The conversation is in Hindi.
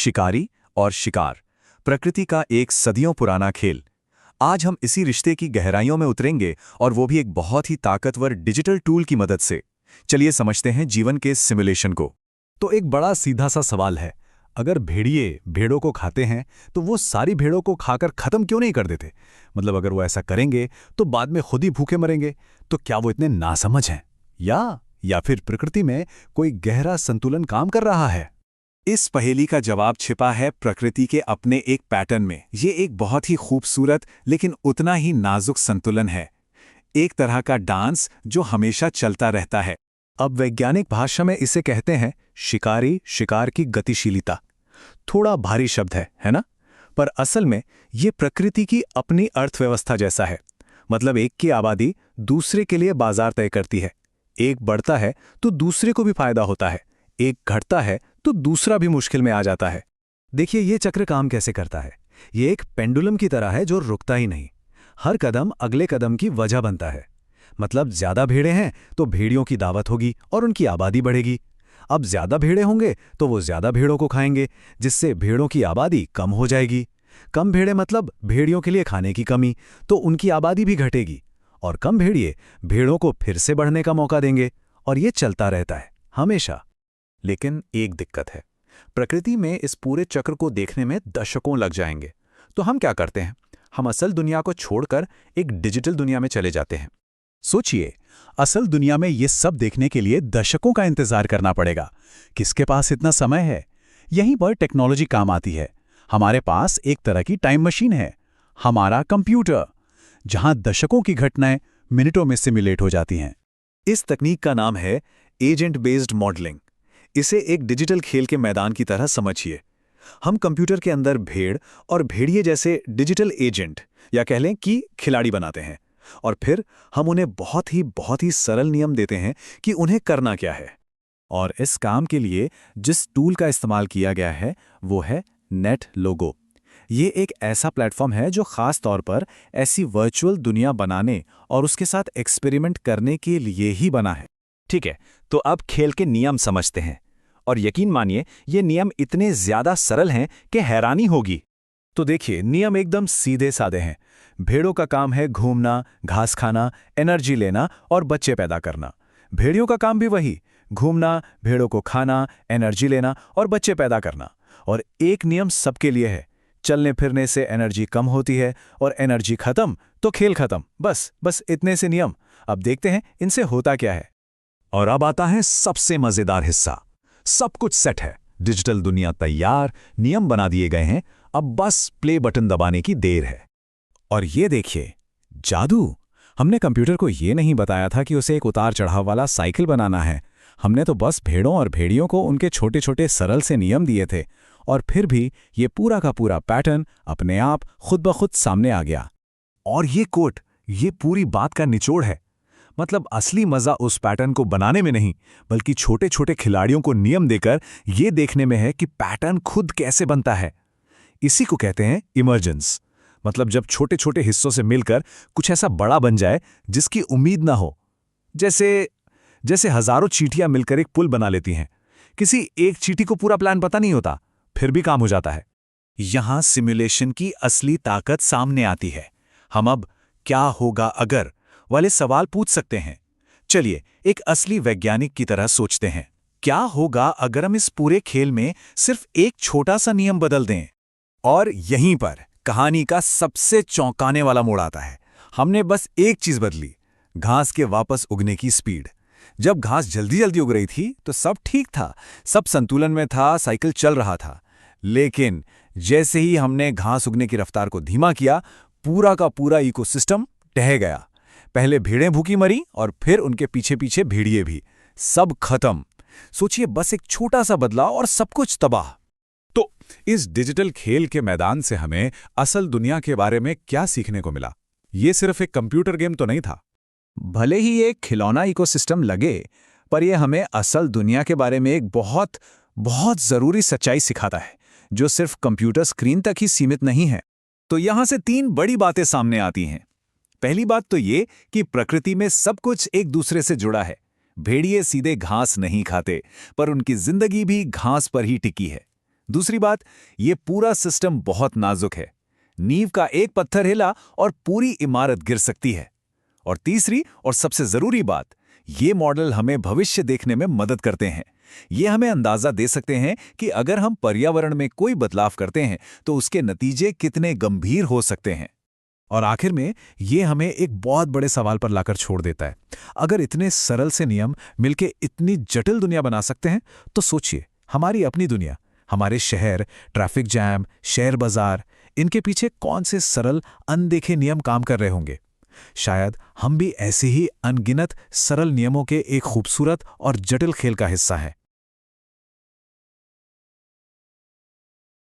शिकारी और शिकार, प्रकृति का एक सदियों पुराना खेल। आज हम इसी रिश्ते की गहराइयों में उतरेंगे और वो भी एक बहुत ही ताकतवर डिजिटल टूल की मदद से। चलिए समझते हैं जीवन के सिमुलेशन को। तो एक बड़ा सीधा सा सवाल है, अगर भेड़िए भेड़ों को खाते हैं तो वो सारी भेड़ों को खाकर खत्म क्यों नहीं कर देते? मतलब अगर वो ऐसा करेंगे तो बाद में खुद ही भूखे मरेंगे। तो क्या वो इतने नासमझ हैं या फिर प्रकृति में कोई गहरा संतुलन काम कर रहा है? इस पहेली का जवाब छिपा है प्रकृति के अपने एक पैटर्न में। ये एक बहुत ही खूबसूरत लेकिन उतना ही नाजुक संतुलन है, एक तरह का डांस जो हमेशा चलता रहता है। अब वैज्ञानिक भाषा में इसे कहते हैं शिकारी शिकार की गतिशीलता। थोड़ा भारी शब्द है ना? पर असल में ये प्रकृति की अपनी अर्थव्यवस्था जैसा है। मतलब एक की आबादी दूसरे के लिए बाजार तय करती है। एक बढ़ता है तो दूसरे को भी फायदा होता है, एक घटता है तो दूसरा भी मुश्किल में आ जाता है। देखिए ये चक्र काम कैसे करता है। ये एक पेंडुलम की तरह है जो रुकता ही नहीं। हर कदम अगले कदम की वजह बनता है। मतलब ज्यादा भेड़ें हैं तो भेड़ियों की दावत होगी और उनकी आबादी बढ़ेगी। अब ज्यादा भेड़ें होंगे तो वो ज्यादा भेड़ों को खाएंगे, जिससे भेड़ों की आबादी कम हो जाएगी। कम भेड़ें मतलब भेड़ियों के लिए खाने की कमी, तो उनकी आबादी भी घटेगी। और कम भेड़िए भेड़ों को फिर से बढ़ने का मौका देंगे, और ये चलता रहता है हमेशा। लेकिन एक दिक्कत है, प्रकृति में इस पूरे चक्र को देखने में दशकों लग जाएंगे। तो हम क्या करते हैं? हम असल दुनिया को छोड़कर एक डिजिटल दुनिया में चले जाते हैं। सोचिए, असल दुनिया में ये सब देखने के लिए दशकों का इंतजार करना पड़ेगा। किसके पास इतना समय है? यहीं पर टेक्नोलॉजी काम आती है। हमारे पास एक तरह की टाइम मशीन है, हमारा कंप्यूटर, जहां दशकों की घटनाएं मिनटों में सिमुलेट हो जाती हैं। इस तकनीक का नाम है एजेंट बेस्ड मॉडलिंग। इसे एक डिजिटल खेल के मैदान की तरह समझिए। हम कंप्यूटर के अंदर भेड़ और भेड़िए जैसे डिजिटल एजेंट या कह लें कि खिलाड़ी बनाते हैं, और फिर हम उन्हें बहुत ही सरल नियम देते हैं कि उन्हें करना क्या है। और इस काम के लिए जिस टूल का इस्तेमाल किया गया है वो है नेटलोगो। ये एक ऐसा प्लेटफॉर्म है जो खास तौर पर ऐसी वर्चुअल दुनिया बनाने और उसके साथ एक्सपेरिमेंट करने के लिए ही बना है। ठीक है, तो अब खेल के नियम समझते हैं। और यकीन मानिए ये नियम इतने ज्यादा सरल हैं कि हैरानी होगी। तो देखिए, नियम एकदम सीधे साधे हैं। भेड़ों का काम है घूमना, घास खाना, एनर्जी लेना और बच्चे पैदा करना। भेड़ियों का काम भी वही, घूमना, भेड़ों को खाना, एनर्जी लेना और बच्चे पैदा करना। और एक नियम सबके लिए है, चलने फिरने से एनर्जी कम होती है और एनर्जी खत्म तो खेल खत्म। बस इतने से नियम। अब देखते हैं इनसे होता क्या है। और अब आता है सबसे मजेदार हिस्सा। सब कुछ सेट है, डिजिटल दुनिया तैयार, नियम बना दिए गए हैं, अब बस प्ले बटन दबाने की देर है। और ये देखिए, जादू। हमने कंप्यूटर को ये नहीं बताया था कि उसे एक उतार चढ़ाव वाला साइकिल बनाना है। हमने तो बस भेड़ों और भेड़ियों को उनके छोटे छोटे सरल से नियम दिए थे, और फिर भी ये पूरा का पूरा पैटर्न अपने आप खुद ब खुद सामने आ गया। और ये कोट, ये पूरी बात का निचोड़ है। मतलब असली मजा उस पैटर्न को बनाने में नहीं, बल्कि छोटे छोटे खिलाड़ियों को नियम देकर ये देखने में है कि पैटर्न खुद कैसे बनता है। इसी को कहते हैं इमर्जेंस। मतलब जब छोटे छोटे हिस्सों से मिलकर कुछ ऐसा बड़ा बन जाए जिसकी उम्मीद ना हो। जैसे हजारों चींटियां मिलकर एक पुल बना लेती हैं। किसी एक चींटी को पूरा प्लान पता नहीं होता, फिर भी काम हो जाता है। यहां सिमुलेशन की असली ताकत सामने आती है। हम अब क्या होगा अगर वाले सवाल पूछ सकते हैं। चलिए एक असली वैज्ञानिक की तरह सोचते हैं। क्या होगा अगर हम इस पूरे खेल में सिर्फ एक छोटा सा नियम बदल दें? और यहीं पर कहानी का सबसे चौंकाने वाला मोड़ आता है। हमने बस एक चीज बदली, घास के वापस उगने की स्पीड। जब घास जल्दी जल्दी उग रही थी तो सब ठीक था, सब संतुलन में था, साइकिल चल रहा था। लेकिन जैसे ही हमने घास उगने की रफ्तार को धीमा किया, पूरा का पूरा इकोसिस्टम ढह गया। पहले भेड़ें भूखी मरी और फिर उनके पीछे पीछे भेड़िए भी। सब खत्म। सोचिए, बस एक छोटा सा बदलाव और सब कुछ तबाह। तो इस डिजिटल खेल के मैदान से हमें असल दुनिया के बारे में क्या सीखने को मिला? ये सिर्फ एक कंप्यूटर गेम तो नहीं था। भले ही एक खिलौना इकोसिस्टम लगे, पर यह हमें असल दुनिया के बारे में एक बहुत बहुत जरूरी सच्चाई सिखाता है, जो सिर्फ कंप्यूटर स्क्रीन तक ही सीमित नहीं है। तो यहां से तीन बड़ी बातें सामने आती हैं। पहली बात तो ये कि प्रकृति में सब कुछ एक दूसरे से जुड़ा है। भेड़िए सीधे घास नहीं खाते, पर उनकी जिंदगी भी घास पर ही टिकी है। दूसरी बात, ये पूरा सिस्टम बहुत नाजुक है। नींव का एक पत्थर हिला और पूरी इमारत गिर सकती है। और तीसरी और सबसे जरूरी बात, ये मॉडल हमें भविष्य देखने में मदद करते हैं। ये हमें अंदाजा दे सकते हैं कि अगर हम पर्यावरण में कोई बदलाव करते हैं तो उसके नतीजे कितने गंभीर हो सकते हैं। और आखिर में ये हमें एक बहुत बड़े सवाल पर लाकर छोड़ देता है। अगर इतने सरल से नियम मिलके इतनी जटिल दुनिया बना सकते हैं, तो सोचिए हमारी अपनी दुनिया, हमारे शहर, ट्रैफिक जैम, शेयर बाजार, इनके पीछे कौन से सरल अनदेखे नियम काम कर रहे होंगे। शायद हम भी ऐसे ही अनगिनत सरल नियमों के एक खूबसूरत और जटिल खेल का हिस्सा हैं।